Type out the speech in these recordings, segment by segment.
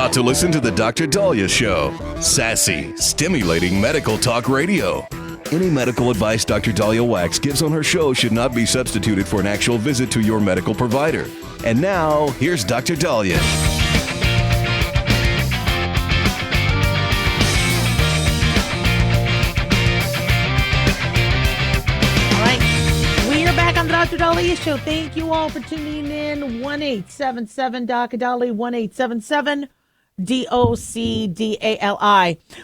about to listen to the Dr. Daliah Show. Sassy, stimulating medical talk radio. Any medical advice Dr. Daliah Wax gives on her show should not be substituted for an actual visit to your medical provider. And now, here's Dr. Daliah. Dr. Daliah Show. Thank you all for tuning in. 1-877 Dr. Daliah, 1-877 DOCDALI.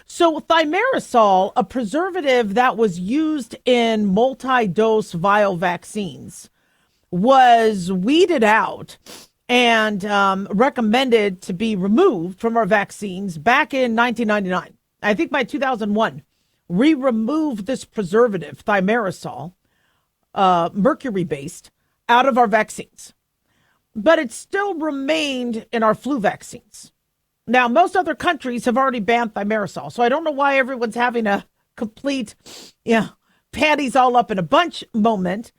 So thimerosal, a preservative that was used in multi-dose vial vaccines, was weeded out and recommended to be removed from our vaccines back in 1999. I think by 2001, we removed this preservative, thimerosal, mercury-based, out of our vaccines. But it still remained in our flu vaccines. Now, most other countries have already banned thimerosal, so I don't know why everyone's having a complete, panties all up in a bunch moment,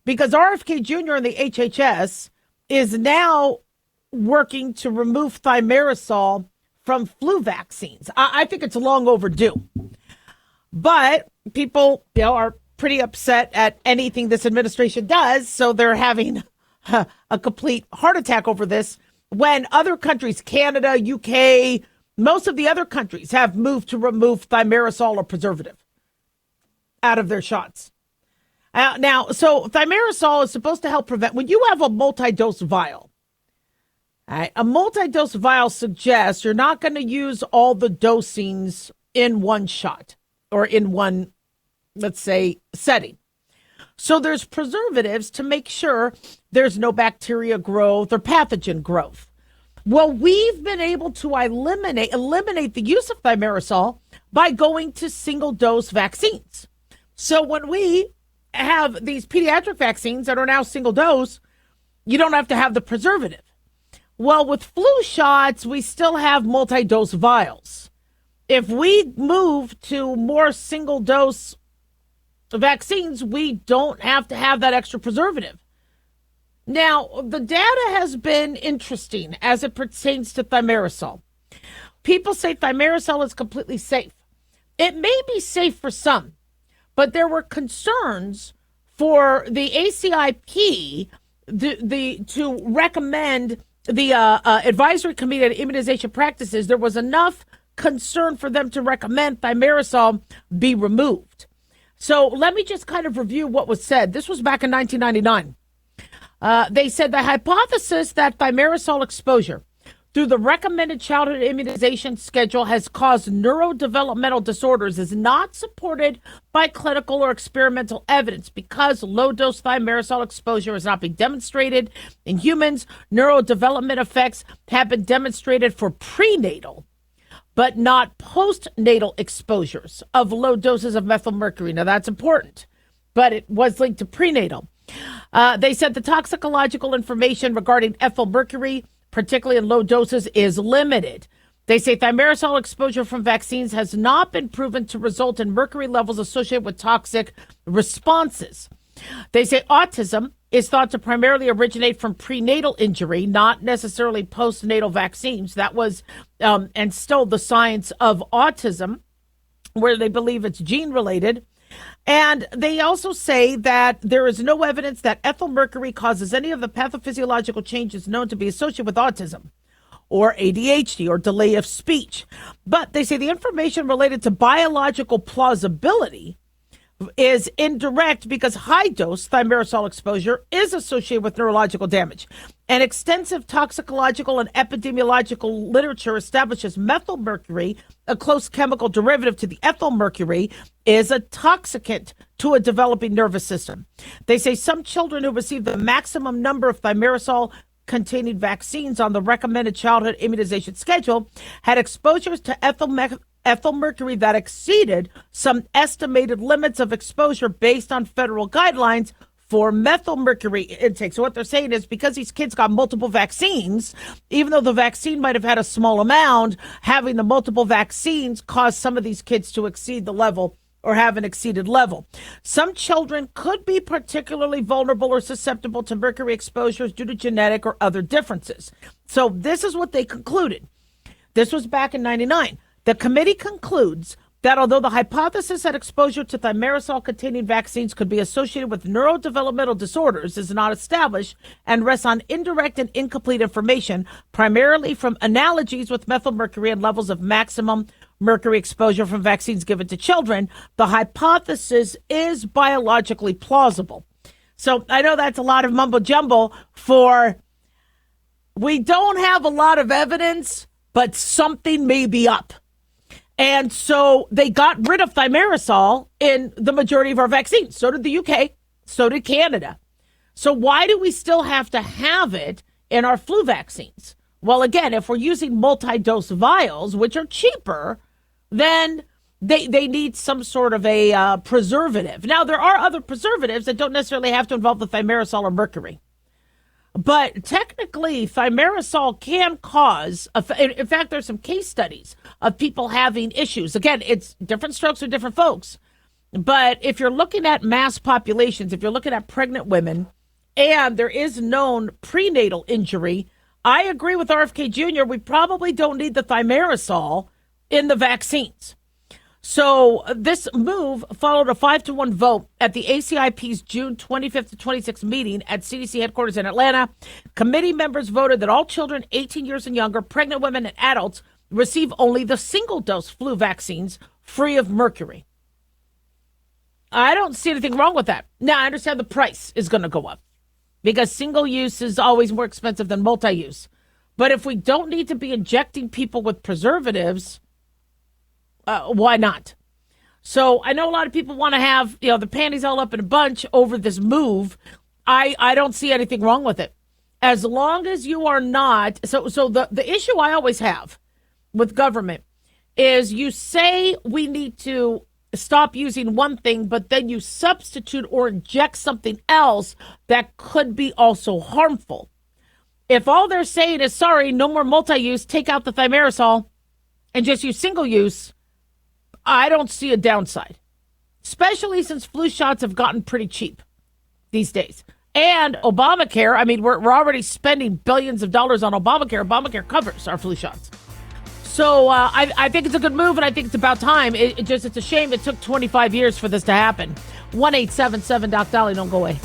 because RFK Jr. and the HHS is now working to remove thimerosal from flu vaccines. I think it's long overdue. But people, are pretty upset at anything this administration does, so they're having a complete heart attack over this when other countries, Canada, UK, most of the other countries have moved to remove thimerosal or preservative out of their shots. So thimerosal is supposed to help prevent, when you have a multi-dose vial, a multi-dose vial suggests you're not going to use all the dosings in one shot or in one, let's say, setting. So there's preservatives to make sure there's no bacteria growth or pathogen growth. Well, we've been able to eliminate the use of thimerosal by going to single-dose vaccines. So when we have these pediatric vaccines that are now single-dose, you don't have to have the preservative. Well, with flu shots, we still have multi-dose vials. If we move to more single-dose vaccines, we don't have to have that extra preservative. Now, the data has been interesting as it pertains to thimerosal. People say thimerosal is completely safe. It may be safe for some, but there were concerns for the ACIP to recommend the Advisory Committee on Immunization Practices. There was enough concern for them to recommend thimerosal be removed. So let me just kind of review what was said. This was back in 1999. They said the hypothesis that thimerosal exposure through the recommended childhood immunization schedule has caused neurodevelopmental disorders is not supported by clinical or experimental evidence because low-dose thimerosal exposure has not been demonstrated in humans. Neurodevelopment effects have been demonstrated for prenatal but not postnatal exposures of low doses of methylmercury. Now, that's important, but it was linked to prenatal. They said the toxicological information regarding ethylmercury, particularly in low doses, is limited. They say thimerosal exposure from vaccines has not been proven to result in mercury levels associated with toxic responses. They say autism is thought to primarily originate from prenatal injury, not necessarily postnatal vaccines. That was, and still the science of autism, where they believe it's gene-related. And they also say that there is no evidence that ethylmercury causes any of the pathophysiological changes known to be associated with autism or ADHD or delay of speech. But they say the information related to biological plausibility is indirect because high-dose thimerosal exposure is associated with neurological damage. And extensive toxicological and epidemiological literature establishes methylmercury, a close chemical derivative to the ethylmercury, is a toxicant to a developing nervous system. They say some children who receive the maximum number of thimerosal-containing vaccines on the recommended childhood immunization schedule had exposures to ethylmercury that exceeded some estimated limits of exposure based on federal guidelines for methylmercury intake. So what they're saying is because these kids got multiple vaccines, even though the vaccine might have had a small amount, having the multiple vaccines caused some of these kids to exceed the level or have an exceeded level. Some children could be particularly vulnerable or susceptible to mercury exposures due to genetic or other differences. So this is what they concluded. This was back in 99. The committee concludes that although the hypothesis that exposure to thimerosal-containing vaccines could be associated with neurodevelopmental disorders is not established and rests on indirect and incomplete information, primarily from analogies with methylmercury and levels of maximum mercury exposure from vaccines given to children, the hypothesis is biologically plausible. So I know that's a lot of mumbo jumbo for we don't have a lot of evidence, but something may be up. And so they got rid of thimerosal in the majority of our vaccines. So did the UK. So did Canada. So why do we still have to have it in our flu vaccines? Well, again, if we're using multi-dose vials, which are cheaper, then they need some sort of a preservative. Now, there are other preservatives that don't necessarily have to involve the thimerosal or mercury. But technically, thimerosal can cause, in fact, there's some case studies of people having issues. Again, it's different strokes for different folks. But if you're looking at mass populations, if you're looking at pregnant women, and there is known prenatal injury, I agree with RFK Jr., we probably don't need the thimerosal in the vaccines. So this move followed a 5-1 vote at the ACIP's June 25th to 26th meeting at CDC headquarters in Atlanta. Committee members voted that all children 18 years and younger, pregnant women, and adults receive only the single-dose flu vaccines free of mercury. I don't see anything wrong with that. Now, I understand the price is going to go up because single-use is always more expensive than multi-use. But if we don't need to be injecting people with preservatives, why not? So I know a lot of people want to have, the panties all up in a bunch over this move. I don't see anything wrong with it. As long as you are not. So the issue I always have with government is you say we need to stop using one thing, but then you substitute or inject something else that could be also harmful. If all they're saying is, sorry, no more multi-use, take out the thimerosal and just use single use, I don't see a downside, especially since flu shots have gotten pretty cheap these days. And Obamacare, I mean, we're already spending billions of dollars on Obamacare. Obamacare covers our flu shots. So I think it's a good move, and I think it's about time. It's a shame it took 25 years for this to happen. 1-877-Doc-Dolly, don't go away.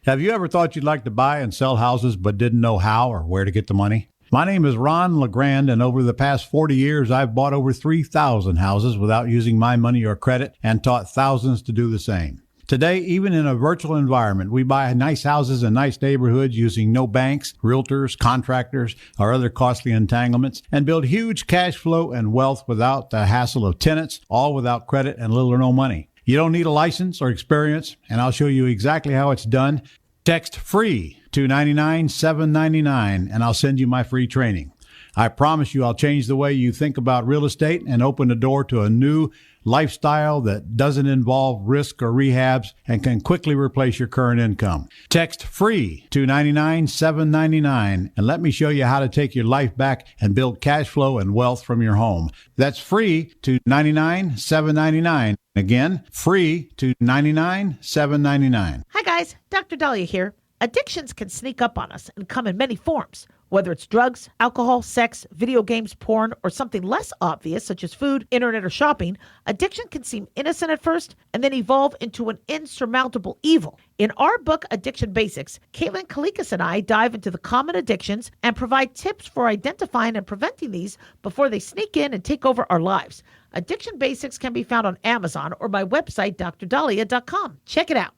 Have you ever thought you'd like to buy and sell houses but didn't know how or where to get the money? My name is Ron LeGrand, and over the past 40 years, I've bought over 3,000 houses without using my money or credit and taught thousands to do the same. Today, even in a virtual environment, we buy nice houses in nice neighborhoods using no banks, realtors, contractors, or other costly entanglements, and build huge cash flow and wealth without the hassle of tenants, all without credit and little or no money. You don't need a license or experience, and I'll show you exactly how it's done. Text FREE to 99799, and I'll send you my free training. I promise you I'll change the way you think about real estate and open the door to a new lifestyle that doesn't involve risk or rehabs and can quickly replace your current income. Text FREE to 99799 and let me show you how to take your life back and build cash flow and wealth from your home. That's FREE to 99799. Again, FREE to 99799. Hi guys, Dr. Daliah here. Addictions can sneak up on us and come in many forms. Whether it's drugs, alcohol, sex, video games, porn, or something less obvious such as food, internet, or shopping, addiction can seem innocent at first and then evolve into an insurmountable evil. In our book, Addiction Basics, Caitlin Kalikas and I dive into the common addictions and provide tips for identifying and preventing these before they sneak in and take over our lives. Addiction Basics can be found on Amazon or my website, drdaliah.com. Check it out.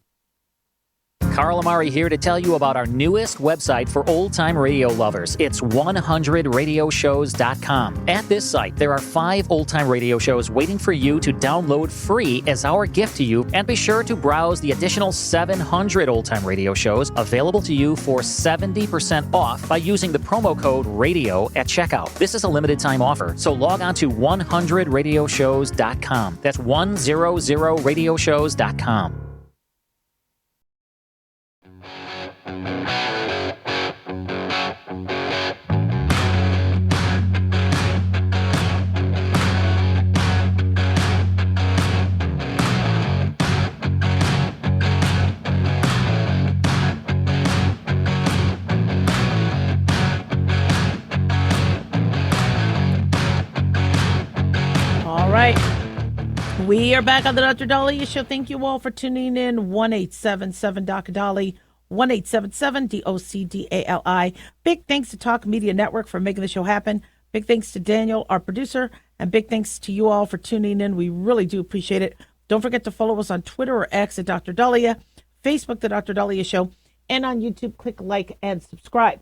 Carl Amari here to tell you about our newest website for old-time radio lovers. It's 100radioshows.com. At this site, there are 5 old-time radio shows waiting for you to download free as our gift to you, and be sure to browse the additional 700 old-time radio shows available to you for 70% off by using the promo code RADIO at checkout. This is a limited-time offer, so log on to 100radioshows.com. That's 100radioshows.com. We are back on the Dr. Daliah Show. Thank you all for tuning in. 1-877 Dr. Dali, 1-877 DOCDALI. Big thanks to Talk Media Network for making the show happen. Big thanks to Daniel, our producer, and big thanks to you all for tuning in. We really do appreciate it. Don't forget to follow us on Twitter or X at Dr. Daliah, Facebook, The Dr. Daliah Show, and on YouTube, click like and subscribe.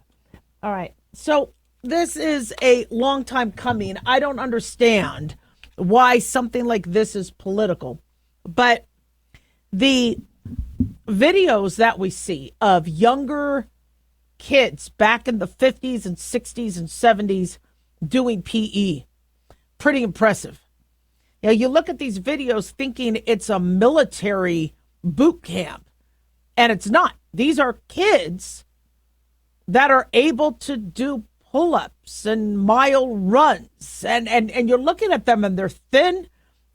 All right. So this is a long time coming. I don't understand why something like this is political, but the videos that we see of younger kids back in the 50s and 60s and 70s doing PE, pretty impressive. You know, you look at these videos thinking it's a military boot camp, and it's not. These are kids that are able to do pull-ups and mile runs, and you're looking at them and they're thin,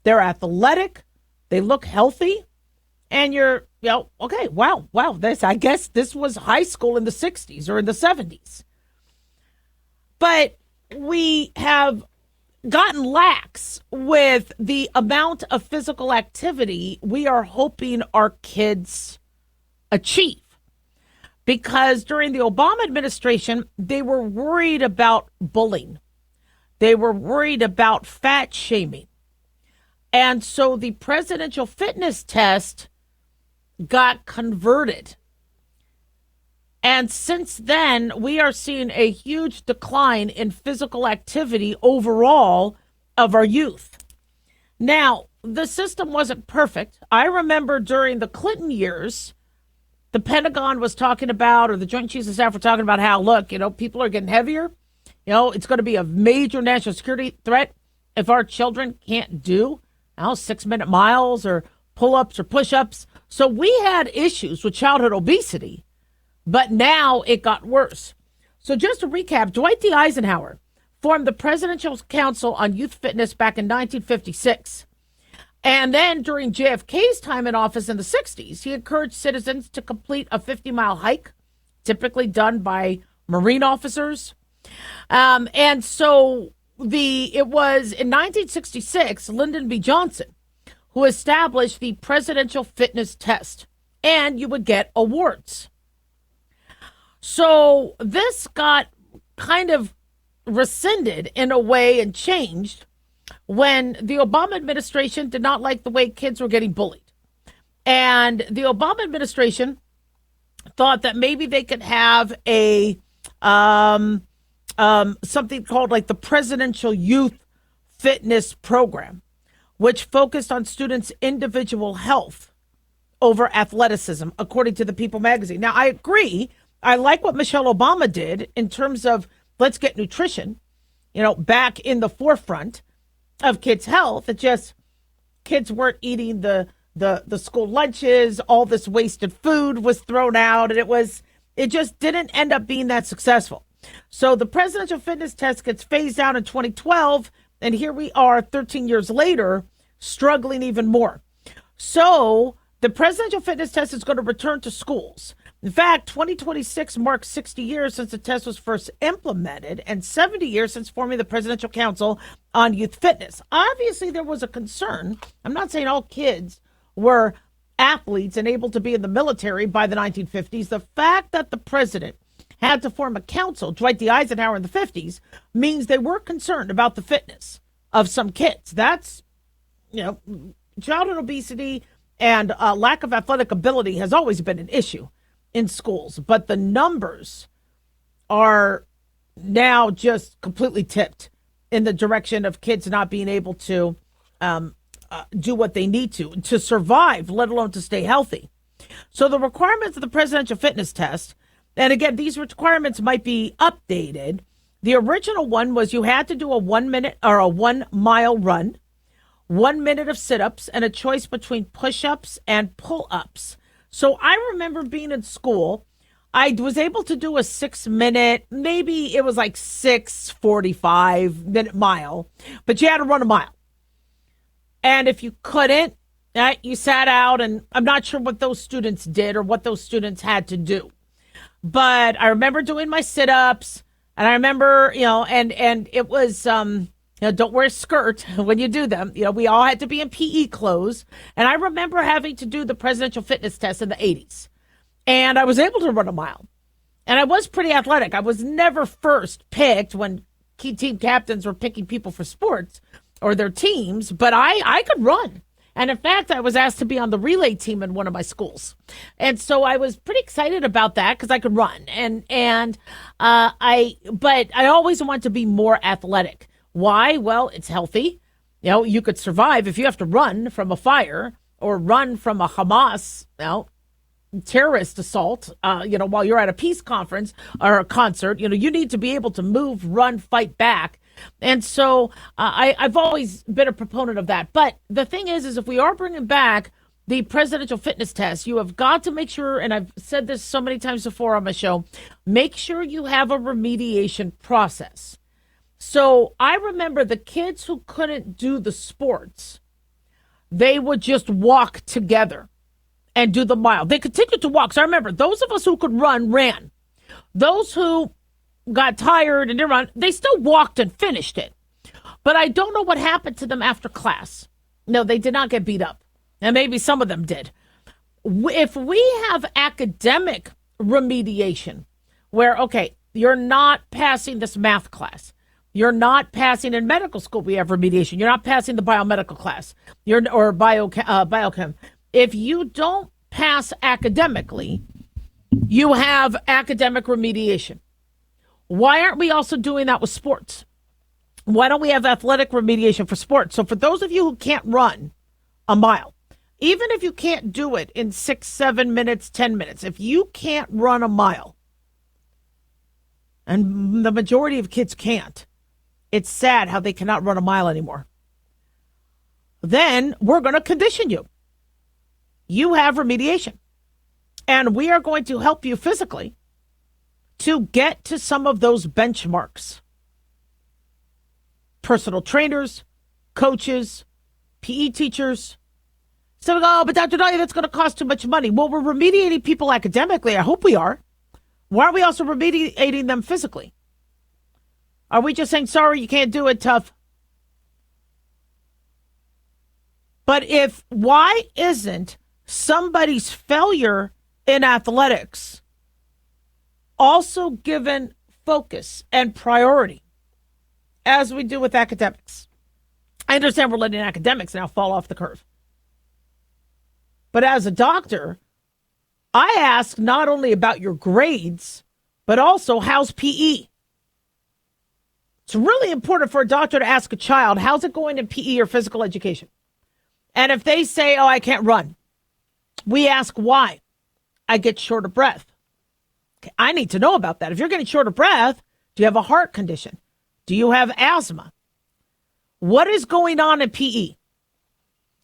they're athletic, they look healthy, and you're, okay, wow, I guess this was high school in the 60s or in the 70s. But we have gotten lax with the amount of physical activity we are hoping our kids achieve. Because during the Obama administration, they were worried about bullying. They were worried about fat shaming. And so the presidential fitness test got converted. And since then, we are seeing a huge decline in physical activity overall of our youth. Now, the system wasn't perfect. I remember during the Clinton years, the Pentagon was talking about, or the Joint Chiefs of Staff were talking about how, look, people are getting heavier. It's going to be a major national security threat if our children can't do 6-minute miles or pull-ups or push-ups. So we had issues with childhood obesity, but now it got worse. So just to recap, Dwight D. Eisenhower formed the Presidential Council on Youth Fitness back in 1956. And then during JFK's time in office in the 60s, he encouraged citizens to complete a 50-mile hike, typically done by Marine officers. And so it was in 1966, Lyndon B. Johnson, who established the Presidential Fitness Test, and you would get awards. So this got kind of rescinded in a way and changed when the Obama administration did not like the way kids were getting bullied. And the Obama administration thought that maybe they could have a something called like the Presidential Youth Fitness Program, which focused on students' individual health over athleticism, according to the People magazine. Now, I agree. I like what Michelle Obama did in terms of let's get nutrition, back in the forefront of kids' health. It just, kids weren't eating the school lunches, all this wasted food was thrown out, and it just didn't end up being that successful. So the presidential fitness test gets phased out in 2012, and here we are 13 years later, struggling even more. So the presidential fitness test is going to return to schools. In fact, 2026 marks 60 years since the test was first implemented and 70 years since forming the Presidential Council on Youth Fitness. Obviously, there was a concern. I'm not saying all kids were athletes and able to be in the military by the 1950s. The fact that the president had to form a council, Dwight D. Eisenhower in the 50s, means they were concerned about the fitness of some kids. That's, childhood obesity and lack of athletic ability has always been an issue in schools, but the numbers are now just completely tipped in the direction of kids not being able to do what they need to survive, let alone to stay healthy. So the requirements of the presidential fitness test, and again, these requirements might be updated. The original one was you had to do a 1 minute or a 1 mile run, 1 minute of sit-ups, and a choice between push-ups and pull-ups. So I remember being in school, I was able to do a 6 minute, maybe it was like 6:45 minute mile, but you had to run a mile. And if you couldn't, you sat out, and I'm not sure what those students did or what those students had to do. But I remember doing my sit-ups, and I remember, and it was Don't wear a skirt when you do them. We all had to be in PE clothes. And I remember having to do the presidential fitness test in the 80s. And I was able to run a mile. And I was pretty athletic. I was never first picked when key team captains were picking people for sports or their teams, but I could run. And in fact, I was asked to be on the relay team in one of my schools. And so I was pretty excited about that because I could run. But I always want to be more athletic. Why? Well, it's healthy. You could survive if you have to run from a fire or run from a Hamas, terrorist assault, while you're at a peace conference or a concert. You need to be able to move, run, fight back. And so I've always been a proponent of that. But the thing is if we are bringing back the presidential fitness test, you have got to make sure, and I've said this so many times before on my show, make sure you have a remediation process. So I remember the kids who couldn't do the sports, they would just walk together and do the mile. They continued to walk. So I remember those of us who could run, ran. Those who got tired and didn't run, they still walked and finished it. But I don't know what happened to them after class. No, they did not get beat up. And maybe some of them did. If we have academic remediation where, okay, you're not passing this math class. You're not passing in medical school. We have remediation. You're not passing the biomedical class or biochem. If you don't pass academically, you have academic remediation. Why aren't we also doing that with sports? Why don't we have athletic remediation for sports? So for those of you who can't run a mile, even if you can't do it in 6, 7 minutes, 10 minutes, if you can't run a mile, and the majority of kids can't, it's sad how they cannot run a mile anymore, then we're going to condition you. You have remediation. And we are going to help you physically to get to some of those benchmarks. Personal trainers, coaches, PE teachers. So, but Dr. Daliah, that's going to cost too much money. Well, we're remediating people academically. I hope we are. Why aren't we also remediating them physically? Are we just saying, sorry, you can't do it, tough? But why isn't somebody's failure in athletics also given focus and priority as we do with academics? I understand we're letting academics now fall off the curve. But as a doctor, I ask not only about your grades, but also how's PE? It's really important for a doctor to ask a child, how's it going in PE or physical education? And if they say, I can't run, we ask why. I get short of breath. Okay, I need to know about that. If you're getting short of breath, do you have a heart condition? Do you have asthma? What is going on in PE?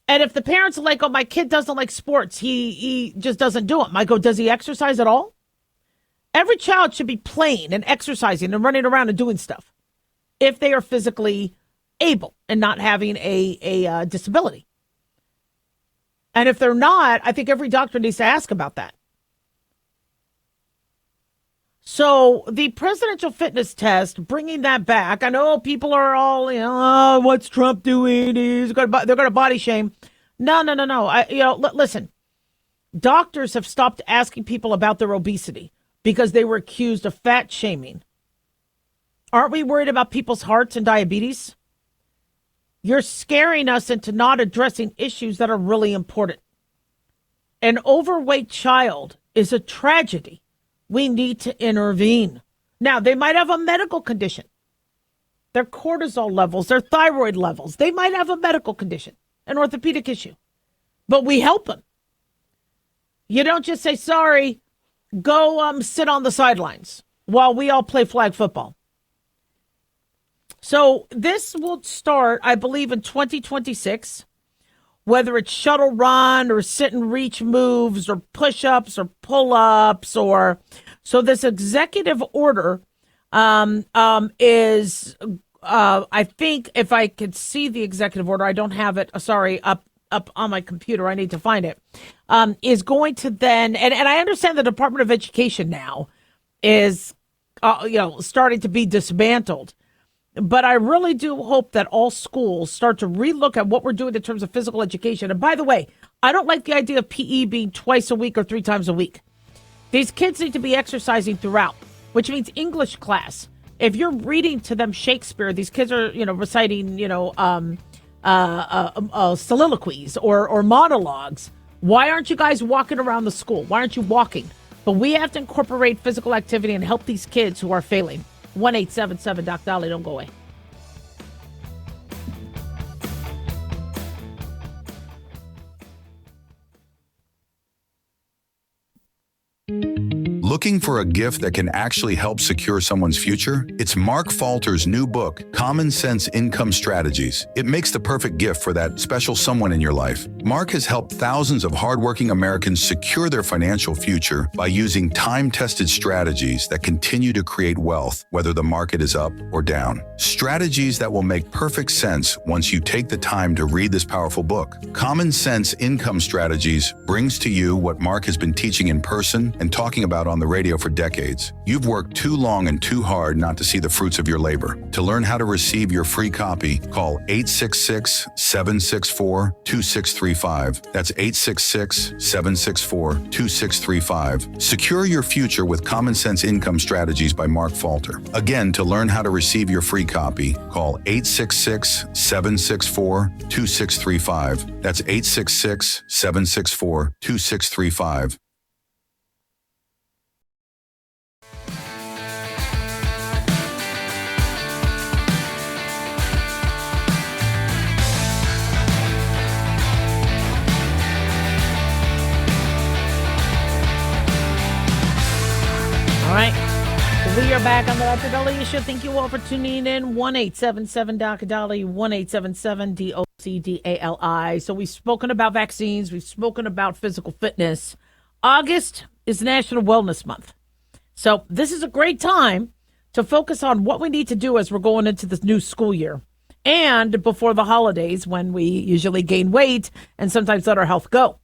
And if the parents are like, my kid doesn't like sports, he just doesn't do them. I go, does he exercise at all? Every child should be playing and exercising and running around and doing stuff if they are physically able and not having a disability. And if they're not, I think every doctor needs to ask about that. So the presidential fitness test, bringing that back, I know people are all, what's Trump doing? They're going to body shame. No. Listen, doctors have stopped asking people about their obesity because they were accused of fat shaming. Aren't we worried about people's hearts and diabetes? You're scaring us into not addressing issues that are really important. An overweight child is a tragedy. We need to intervene. Now, they might have a medical condition. Their cortisol levels, their thyroid levels, they might have a medical condition, an orthopedic issue. But we help them. You don't just say, sorry, go sit on the sidelines while we all play flag football. So this will start, I believe, in 2026. Whether it's shuttle run or sit and reach moves or push-ups or pull-ups so this executive order is I think if I could see the executive order, I don't have it. Sorry, up on my computer. I need to find it. Is going to then, and I understand the Department of Education now is starting to be dismantled. But I really do hope that all schools start to relook at what we're doing in terms of physical education. And by the way, I don't like the idea of PE being twice a week or 3 times a week. These kids need to be exercising throughout, which means English class. If you're reading to them Shakespeare, these kids are, reciting, soliloquies or monologues. Why aren't you guys walking around the school? Why aren't you walking? But we have to incorporate physical activity and help these kids who are failing. 1-877 Doc Daliah. Don't go away. Looking for a gift that can actually help secure someone's future? It's Mark Falter's new book, Common Sense Income Strategies. It makes the perfect gift for that special someone in your life. Mark has helped thousands of hardworking Americans secure their financial future by using time-tested strategies that continue to create wealth, whether the market is up or down. Strategies that will make perfect sense once you take the time to read this powerful book. Common Sense Income Strategies brings to you what Mark has been teaching in person and talking about on the radio for decades. You've worked too long and too hard not to see the fruits of your labor. To learn how to receive your free copy, call 866-764-2635. That's 866-764-2635. Secure your future with Common Sense Income Strategies by Mark Falter. Again, to learn how to receive your free copy, call 866-764-2635. That's 866-764-2635. All right. We are back on the Dr. Daliah Show. Thank you all for tuning in. 1-877 Dr. Daliah, 1-877-DOCDALI. So we've spoken about vaccines. We've spoken about physical fitness. August is National Wellness Month. So this is a great time to focus on what we need to do as we're going into this new school year and before the holidays when we usually gain weight and sometimes let our health go.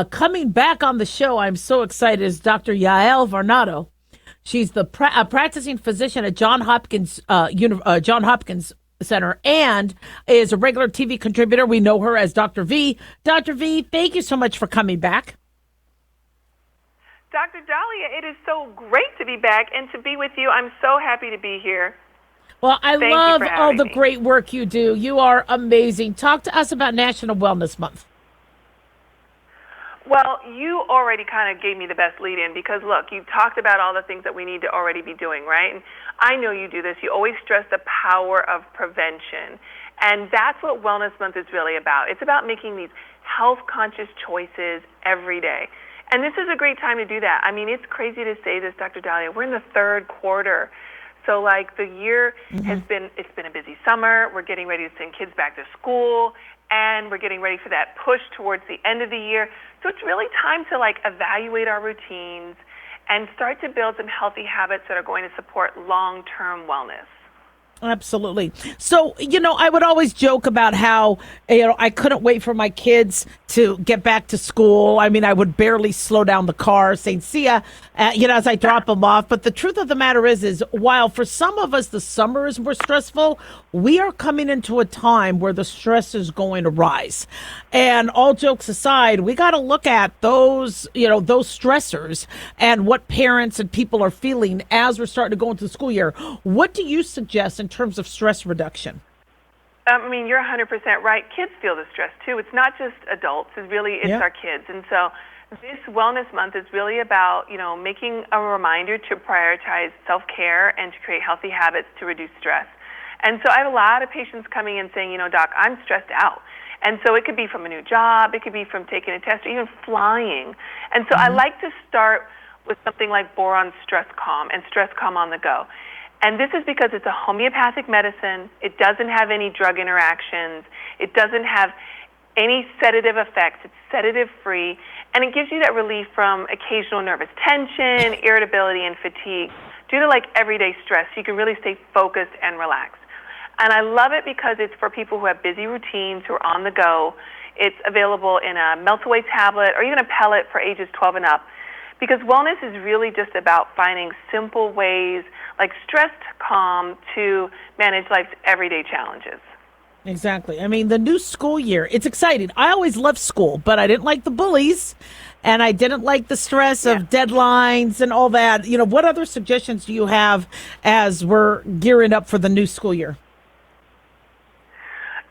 Coming back on the show, I'm so excited, is Dr. Yael Varnado. She's the practicing physician at Johns Hopkins Center and is a regular TV contributor. We know her as Dr. V. Dr. V, thank you so much for coming back. Dr. Daliah, it is so great to be back and to be with you. I'm so happy to be here. Well, I love all the great work you do. You are amazing. Talk to us about National Wellness Month. Well, you already kind of gave me the best lead in because, look, you talked about all the things that we need to already be doing, right? And I know you do this. You always stress the power of prevention. And that's what Wellness Month is really about. It's about making these health-conscious choices every day. And this is a great time to do that. I mean, it's crazy to say this, Dr. Daliah. We're in the third quarter. So, like, the year it's been a busy summer. We're getting ready to send kids back to school. And we're getting ready for that push towards the end of the year. So it's really time to evaluate our routines and start to build some healthy habits that are going to support long-term wellness. Absolutely. So, I would always joke about how, I couldn't wait for my kids to get back to school. I mean, I would barely slow down the car saying, see ya, as I drop them off. But the truth of the matter is while for some of us the summer is more stressful, we are coming into a time where the stress is going to rise. And all jokes aside, we got to look at those stressors and what parents and people are feeling as we're starting to go into the school year. What do you suggest in terms of stress reduction? I mean, you're 100% right. Kids feel the stress, too. It's not just adults. It's our kids. And so this Wellness Month is really about, making a reminder to prioritize self-care and to create healthy habits to reduce stress. And so I have a lot of patients coming in saying, Doc, I'm stressed out. And so it could be from a new job, it could be from taking a test, or even flying. And so I like to start with something like Boron Stress Calm and Stress Calm on the Go. And this is because it's a homeopathic medicine. It doesn't have any drug interactions. It doesn't have any sedative effects. It's sedative-free. And it gives you that relief from occasional nervous tension, irritability, and fatigue due to everyday stress. So you can really stay focused and relaxed. And I love it because it's for people who have busy routines, who are on the go. It's available in a melt-away tablet or even a pellet for ages 12 and up. Because wellness is really just about finding simple ways, like stress to calm, to manage life's everyday challenges. Exactly. I mean, the new school year, it's exciting. I always loved school, but I didn't like the bullies and I didn't like the stress of deadlines and all that. You know, what other suggestions do you have as we're gearing up for the new school year?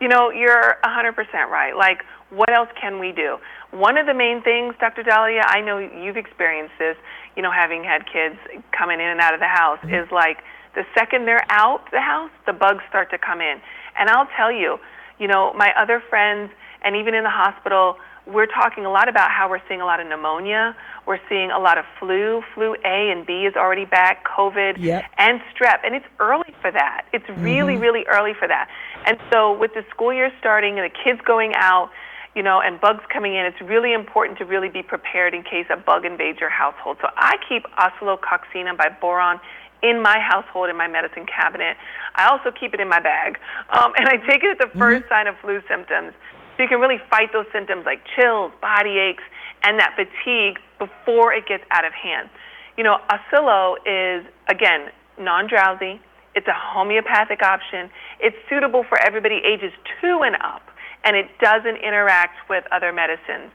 You know, you're 100% right. Like, what else can we do? One of the main things, Dr. Daliah, I know you've experienced this, you know, having had kids coming in and out of the house, is like the second they're out the house, the bugs start to come in. And I'll tell you, you know, my other friends, and even in the hospital, we're talking a lot about how we're seeing a lot of pneumonia. We're seeing a lot of flu. Flu A and B is already back, COVID, and strep. And it's early for that. It's really, really early for that. And so with the school year starting and the kids going out, you know, and bugs coming in, it's really important to really be prepared in case a bug invades your household. So I keep oscillococcinum by boron in my household, in my medicine cabinet. I also keep it in my bag. And I take it at the first sign of flu symptoms. So you can really fight those symptoms like chills, body aches, and that fatigue before it gets out of hand. You know, oscillo is, again, non-drowsy. It's a homeopathic option. It's suitable for everybody ages 2 and up, and it doesn't interact with other medicines.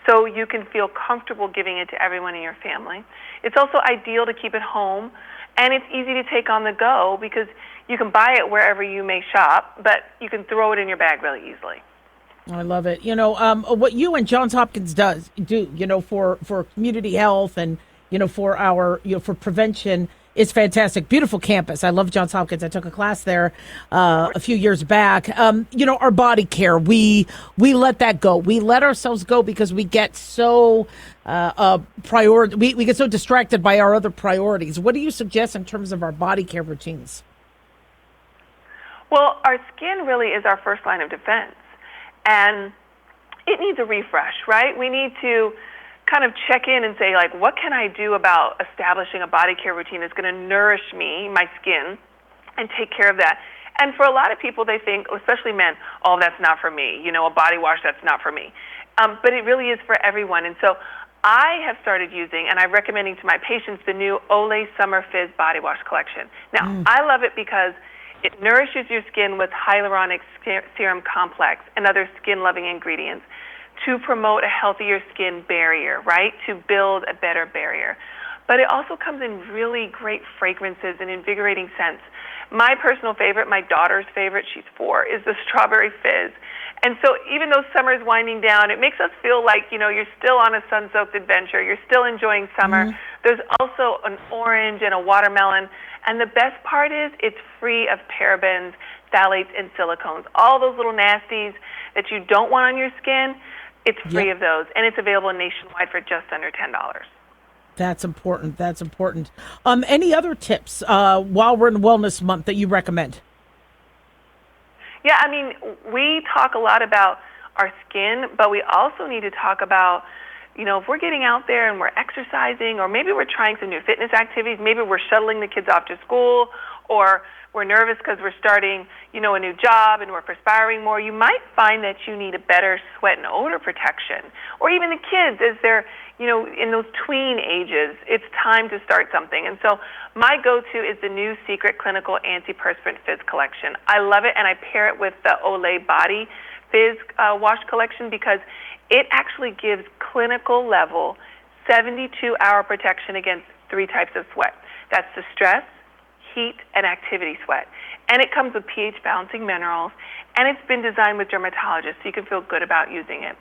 So you can feel comfortable giving it to everyone in your family. It's also ideal to keep it home, and it's easy to take on the go because you can buy it wherever you may shop, but you can throw it in your bag really easily. I love it. You know, what you and Johns Hopkins do, you know, for community health and, you know, for our, you know, for prevention is fantastic. Beautiful campus. I love Johns Hopkins. I took a class there a few years back. You know, our body care, we let that go. We let ourselves go because we get so we get so distracted by our other priorities. What do you suggest in terms of our body care routines? Well, our skin really is our first line of defense. And it needs a refresh, right? We need to kind of check in and say, like, what can I do about establishing a body care routine that's going to nourish me, my skin, and take care of that? And for a lot of people, they think, especially men, oh, that's not for me. You know, a body wash, that's not for me. But it really is for everyone. And so I have started using, and I'm recommending to my patients, the new Olay Summer Fizz Body Wash Collection. Now, I love it because it nourishes your skin with hyaluronic serum complex and other skin-loving ingredients to promote a healthier skin barrier, right, to build a better barrier. But it also comes in really great fragrances and invigorating scents. My personal favorite, my daughter's favorite, she's 4, is the Strawberry Fizz. And so even though summer is winding down, it makes us feel like, you know, you're still on a sun-soaked adventure. You're still enjoying summer. There's also an orange and a watermelon. And the best part is it's free of parabens, phthalates, and silicones. All those little nasties that you don't want on your skin, it's free of those. And it's available nationwide for just under $10. That's important. That's important. Any other tips while we're in Wellness Month that you recommend? Yeah, I mean, we talk a lot about our skin, but we also need to talk about, you know, if we're getting out there and we're exercising, or maybe we're trying some new fitness activities, maybe we're shuttling the kids off to school, or we're nervous because we're starting, you know, a new job and we're perspiring more, you might find that you need a better sweat and odor protection. Or even the kids, as they're, you know, in those tween ages, it's time to start something. And so my go-to is the new Secret Clinical Antiperspirant Fizz Collection. I love it, and I pair it with the Olay Body Fizz Wash Collection because it actually gives clinical level 72-hour protection against 3 types of sweat. That's the stress, heat, and activity sweat. And it comes with pH-balancing minerals, and it's been designed with dermatologists, so you can feel good about using it.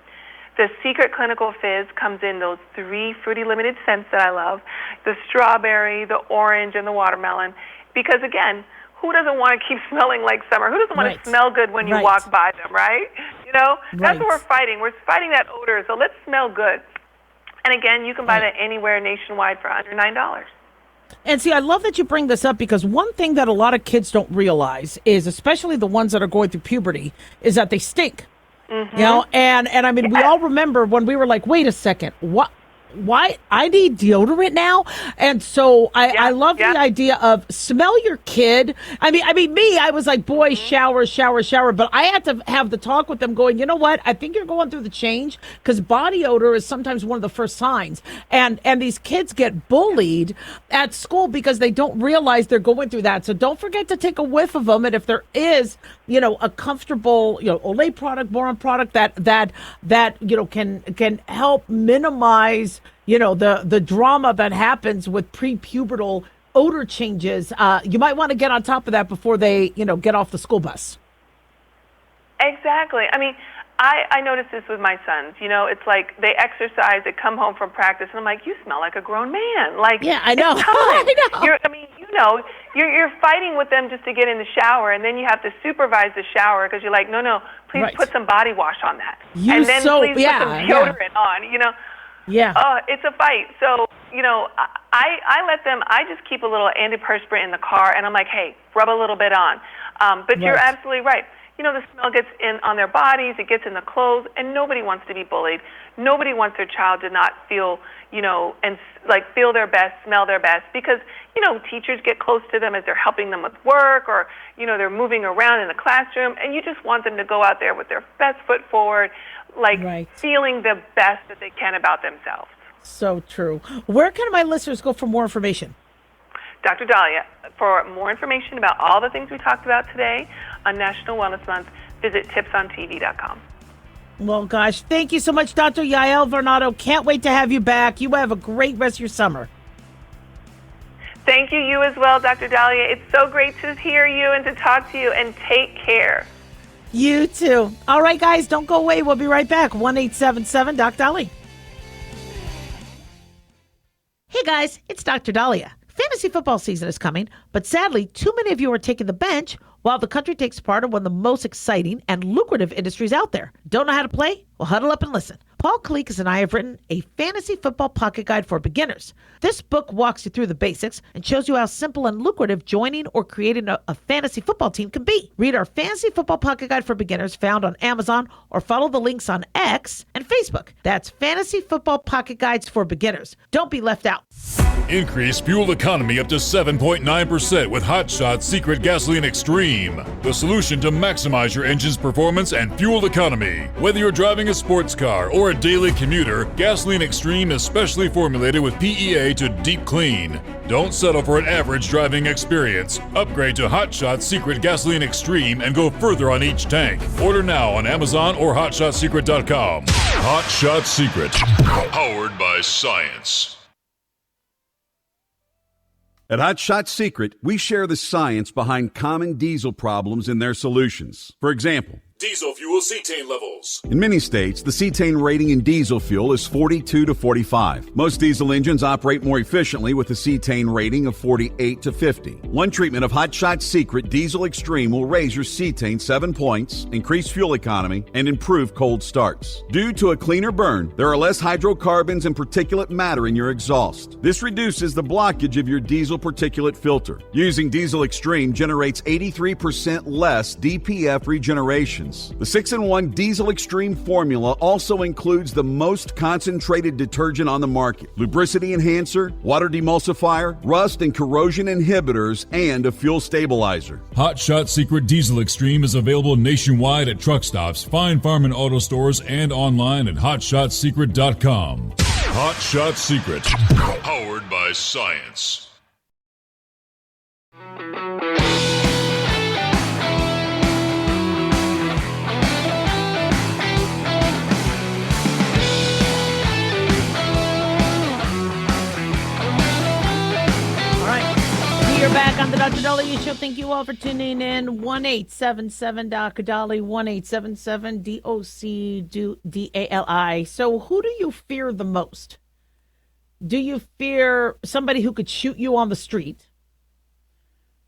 The Secret Clinical Fizz comes in those 3 fruity limited scents that I love, the strawberry, the orange, and the watermelon, because, again, who doesn't want to keep smelling like summer? Who doesn't want to smell good when you walk by them, right? You know, that's what we're fighting. We're fighting that odor, so let's smell good. And, again, you can buy that anywhere nationwide for under $9. And see, I love that you bring this up because one thing that a lot of kids don't realize is, especially the ones that are going through puberty, is that they stink. You know, and I mean, we all remember when we were like, wait a second, why I need deodorant now. And so I love the idea of smell your kid. I mean, I was like, boy, shower. But I had to have the talk with them going, you know what? I think you're going through the change because body odor is sometimes one of the first signs. And these kids get bullied at school because they don't realize they're going through that. So don't forget to take a whiff of them. And if there is, a comfortable, Olay product, Boron product that can help minimize, the drama that happens with prepubertal odor changes, you might want to get on top of that before they, get off the school bus. Exactly. I mean, I noticed this with my sons. It's like they exercise, they come home from practice, and I'm like, you smell like a grown man. Like, yeah, I know. It's time. You're fighting with them just to get in the shower, and then you have to supervise the shower because you're like, no, please put some body wash on that, please put some deodorant on. Yeah. It's a fight. So I let them. I just keep a little antiperspirant in the car, and I'm like, hey, rub a little bit on. But you're absolutely right. The smell gets in on their bodies, it gets in the clothes, and nobody wants to be bullied. Nobody wants their child to not feel, and feel their best, smell their best, because, teachers get close to them as they're helping them with work, or, they're moving around in the classroom, and you just want them to go out there with their best foot forward, feeling the best that they can about themselves. So true. Where can my listeners go for more information? Dr. Daliah, for more information about all the things we talked about today on National Wellness Month, visit tipsontv.com. Well, gosh, thank you so much, Dr. Yael Varnado. Can't wait to have you back. You have a great rest of your summer. Thank you. You as well, Dr. Daliah. It's so great to hear you and to talk to you, and take care. You too. All right, guys, don't go away. We'll be right back. 1-877-DOC-DALI. Hey, guys, it's Dr. Daliah. Fantasy football season is coming, but sadly, too many of you are taking the bench while the country takes part in one of the most exciting and lucrative industries out there. Don't know how to play? Well, huddle up and listen. Paul Kalikas and I have written a fantasy football pocket guide for beginners. This book walks you through the basics and shows you how simple and lucrative joining or creating a fantasy football team can be. Read our fantasy football pocket guide for beginners found on Amazon, or follow the links on X and Facebook. That's Fantasy Football Pocket Guides for Beginners. Don't be left out. Increase fuel economy up to 7.9% with Hot Shot Secret Gasoline Extreme, the solution to maximize your engine's performance and fuel economy. Whether you're driving a sports car or a daily commuter, Gasoline Extreme is specially formulated with PEA to deep clean. Don't settle for an average driving experience. Upgrade to Hot Shot Secret Gasoline Extreme and go further on each tank. Order now on Amazon or HotShotSecret.com. Hot Shot Secret, powered by science. At Hot Shot Secret, we share the science behind common diesel problems and their solutions. For example, diesel fuel cetane levels. In many states, the cetane rating in diesel fuel is 42 to 45. Most diesel engines operate more efficiently with a cetane rating of 48 to 50. One treatment of Hot Shot Secret Diesel Extreme will raise your cetane 7 points, increase fuel economy, and improve cold starts. Due to a cleaner burn, there are less hydrocarbons and particulate matter in your exhaust. This reduces the blockage of your diesel particulate filter. Using Diesel Extreme generates 83% less DPF regeneration. The 6-in-1 Diesel Extreme formula also includes the most concentrated detergent on the market, lubricity enhancer, water demulsifier, rust and corrosion inhibitors, and a fuel stabilizer. Hot Shot Secret Diesel Extreme is available nationwide at truck stops, Fine Farm and auto stores, and online at HotShotSecret.com. Hot Shot Secret, powered by science. You're back on the Dr. Daliah Show. Thank you all for tuning in. 1-877-Dr. 1-877-DOC-DALI. So who do you fear the most? Do you fear somebody who could shoot you on the street?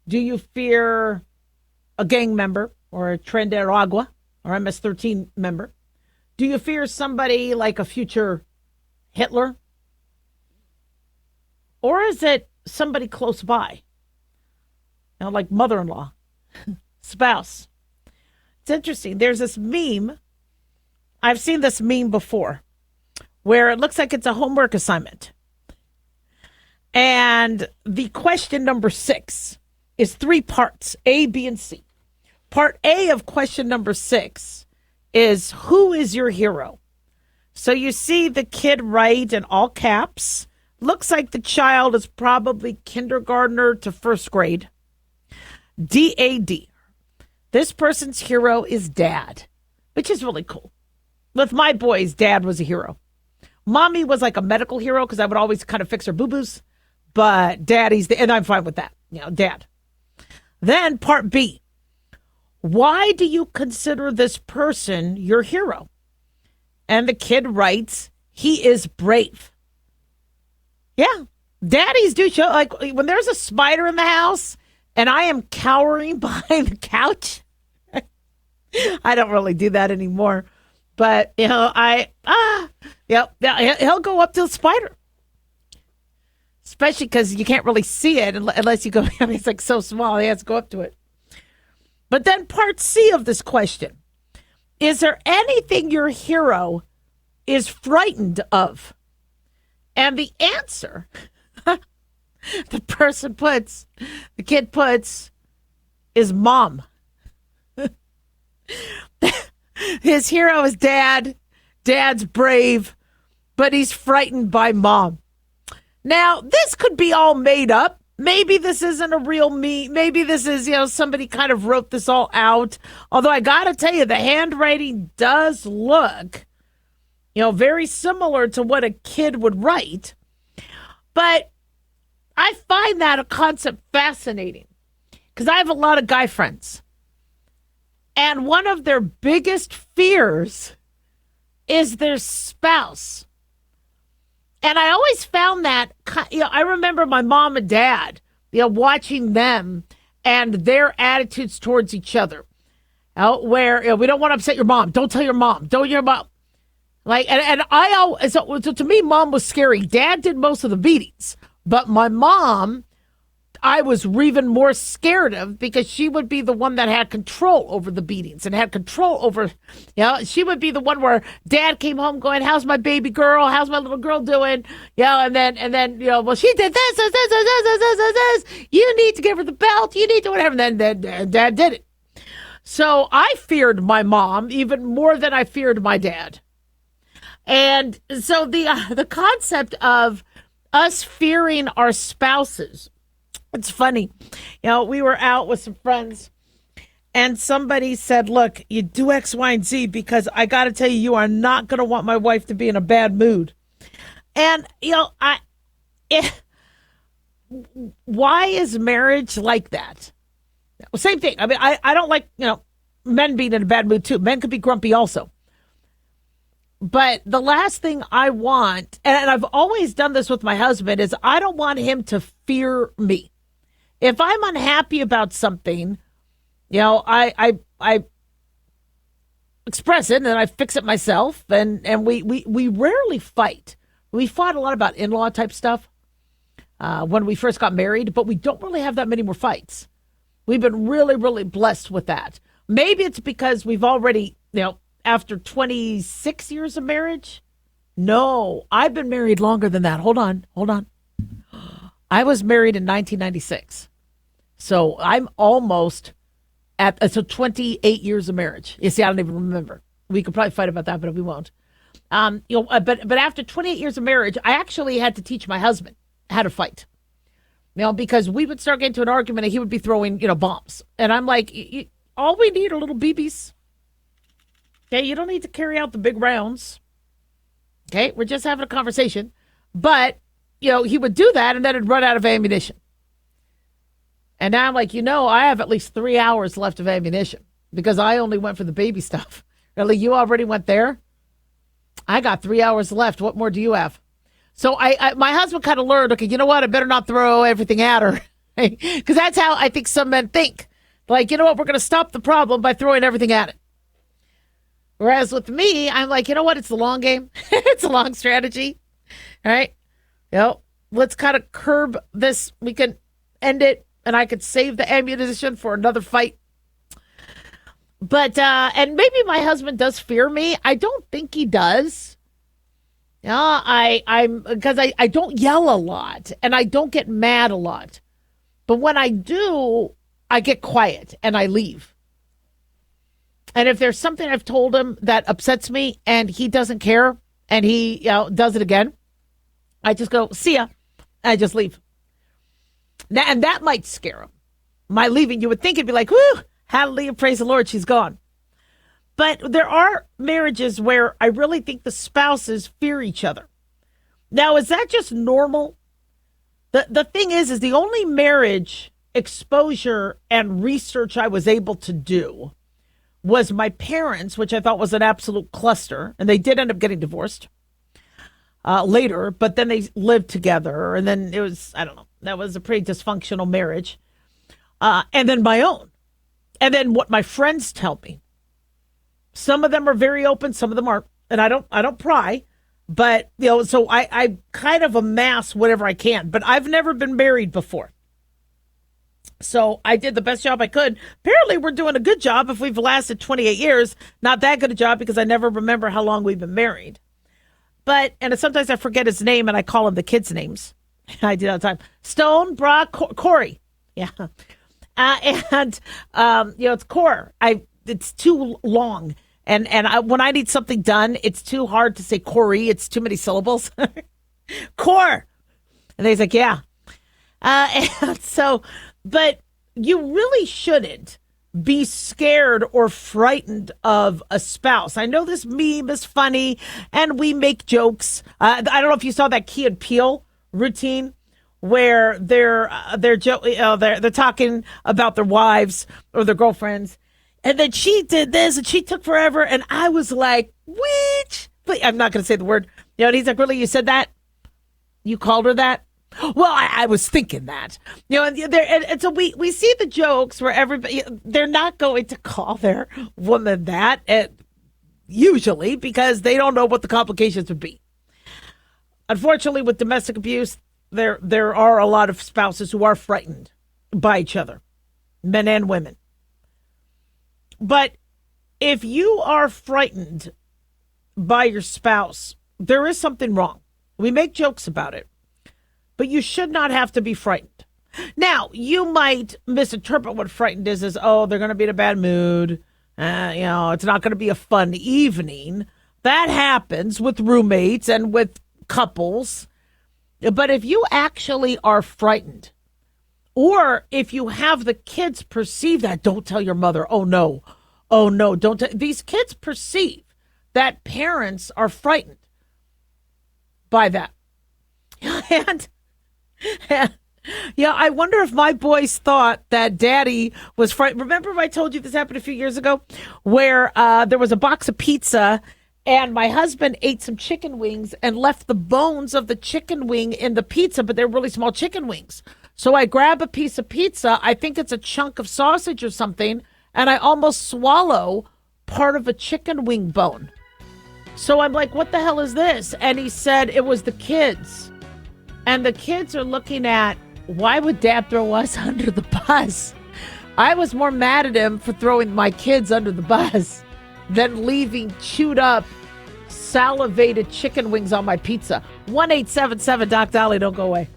Do you fear a gang member or a Tren de Aragua or MS-13 member? Do you fear somebody like a future Hitler? Or is it somebody close by? Like mother-in-law, spouse. It's interesting. There's this meme. I've seen this meme before where it looks like it's a homework assignment. And the question number 6 is 3 parts, A, B, and C. Part A of question number 6 is, who is your hero? So you see the kid write in all caps. Looks like the child is probably kindergartner to first grade. DAD. This person's hero is dad, which is really cool. With my boys, dad was a hero. Mommy was like a medical hero because I would always kind of fix her boo-boos. But daddy's, and I'm fine with that. Dad. Then part B. Why do you consider this person your hero? And the kid writes, he is brave. Yeah. Daddies do show, like when there's a spider in the house and I am cowering behind the couch. I don't really do that anymore. But, he'll go up to the spider. Especially because you can't really see it unless you go, it's like so small, he has to go up to it. But then part C of this question, is there anything your hero is frightened of? And the answer, the kid puts, is mom. His hero is dad. Dad's brave, but he's frightened by mom. Now, this could be all made up. Maybe this isn't a real me. Maybe this is, somebody kind of wrote this all out. Although I got to tell you, the handwriting does look, very similar to what a kid would write. But I find that a concept fascinating because I have a lot of guy friends. And one of their biggest fears is their spouse. And I always found that, I remember my mom and dad, watching them and their attitudes towards each other. Where we don't want to upset your mom. Don't tell your mom. Don't your mom. Like, and I always, so to me, mom was scary. Dad did most of the beatings. But my mom, I was even more scared of because she would be the one that had control over the beatings and had control over, she would be the one where dad came home going, how's my baby girl? How's my little girl doing? And then, well, she did this. You need to give her the belt. You need to whatever. And then dad did it. So I feared my mom even more than I feared my dad. And so the concept of us fearing our spouses, it's funny. We were out with some friends and somebody said, look, you do X, Y, and Z because I got to tell you, you are not going to want my wife to be in a bad mood. And, why is marriage like that? Same thing. I mean, I don't like, men being in a bad mood too. Men could be grumpy also. But the last thing I want, and I've always done this with my husband, is I don't want him to fear me. If I'm unhappy about something, I express it and I fix it myself. And we rarely fight. We fought a lot about in-law type stuff when we first got married, but we don't really have that many more fights. We've been really, really blessed with that. Maybe it's because we've already, after 26 years of marriage. No, I've been married longer than that. Hold on. I was married in 1996. So I'm almost at 28 years of marriage. You see, I don't even remember. We could probably fight about that, but we won't. But after 28 years of marriage, I actually had to teach my husband how to fight. Because we would start getting into an argument and he would be throwing, bombs. And I'm like, all we need are little BBs. Okay, you don't need to carry out the big rounds. Okay, we're just having a conversation. But, he would do that and then it'd run out of ammunition. And now I'm like, I have at least 3 hours left of ammunition because I only went for the baby stuff. Really, you already went there? I got 3 hours left. What more do you have? So my husband kind of learned, okay, you know what? I better not throw everything at her. Because that's how I think some men think. Like, you know what? We're going to stop the problem by throwing everything at it. Whereas with me, I'm like, you know what? It's the long game. It's a long strategy. All right. Let's kind of curb this. We can end it and I could save the ammunition for another fight. But, and maybe my husband does fear me. I don't think he does. I'm because I don't yell a lot and I don't get mad a lot. But when I do, I get quiet and I leave. And if there's something I've told him that upsets me and he doesn't care and he does it again, I just go, see ya. I just leave. Now, and that might scare him. My leaving, you would think it'd be like, whoo, hallelujah, praise the Lord, she's gone. But there are marriages where I really think the spouses fear each other. Now, is that just normal? The thing is the only marriage exposure and research I was able to do was my parents, which I thought was an absolute cluster. And they did end up getting divorced later, but then they lived together. And then it was, I don't know, that was a pretty dysfunctional marriage. And then my own. And then what my friends tell me. Some of them are very open, some of them aren't. And I don't pry. But, so I kind of amass whatever I can. But I've never been married before. So I did the best job I could. Apparently, we're doing a good job if we've lasted 28 years. Not that good a job because I never remember how long we've been married. And sometimes I forget his name and I call him the kids' names. I do that all the time. Stone, Brock, Corey. Yeah. It's Core. It's too long. And when I need something done, it's too hard to say Corey. It's too many syllables. Core. And he's like, yeah. But you really shouldn't be scared or frightened of a spouse. I know this meme is funny and we make jokes. I don't know if you saw that Key and Peele routine where they're talking about their wives or their girlfriends. And then she did this and she took forever. And I was like, which? But I'm not going to say the word. And he's like, really? You said that? You called her that? Well, I was thinking that. And so we see the jokes where everybody, they're not going to call their woman that usually because they don't know what the complications would be. Unfortunately, with domestic abuse, there are a lot of spouses who are frightened by each other, men and women. But if you are frightened by your spouse, there is something wrong. We make jokes about it, but you should not have to be frightened. Now, you might misinterpret what frightened is as, oh, they're going to be in a bad mood. It's not going to be a fun evening. That happens with roommates and with couples. But if you actually are frightened, or if you have the kids perceive that, don't tell your mother, oh no, don't tell. These kids perceive that parents are frightened by that. And I wonder if my boys thought that daddy was frightened. Remember I told you this happened a few years ago where there was a box of pizza and my husband ate some chicken wings and left the bones of the chicken wing in the pizza, but they're really small chicken wings. So I grab a piece of pizza, I think it's a chunk of sausage or something, and I almost swallow part of a chicken wing bone. So I'm like, what the hell is this? And he said it was the kids. And the kids are looking at, why would dad throw us under the bus? I was more mad at him for throwing my kids under the bus than leaving chewed up, salivated chicken wings on my pizza. 1-877 Doc Daliah, don't go away.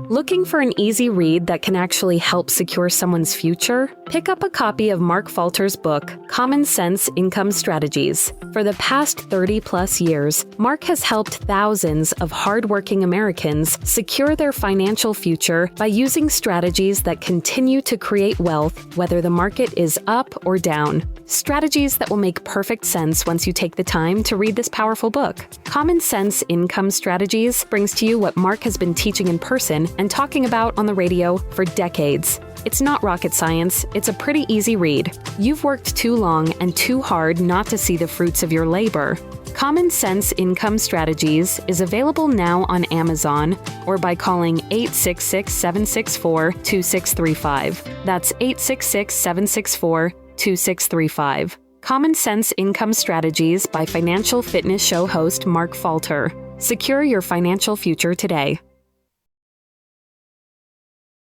Looking for an easy read that can actually help secure someone's future? Pick up a copy of Mark Falter's book, Common Sense Income Strategies. For the past 30-plus years, Mark has helped thousands of hardworking Americans secure their financial future by using strategies that continue to create wealth, whether the market is up or down. Strategies that will make perfect sense once you take the time to read this powerful book. Common Sense Income Strategies brings to you what Mark has been teaching in person and talking about on the radio for decades. It's not rocket science, it's a pretty easy read. You've worked too long and too hard not to see the fruits of your labor. Common Sense Income Strategies is available now on Amazon or by calling 866-764-2635. That's 866-764-2635. Common Sense Income Strategies by financial fitness show host Mark Falter. Secure your financial future today.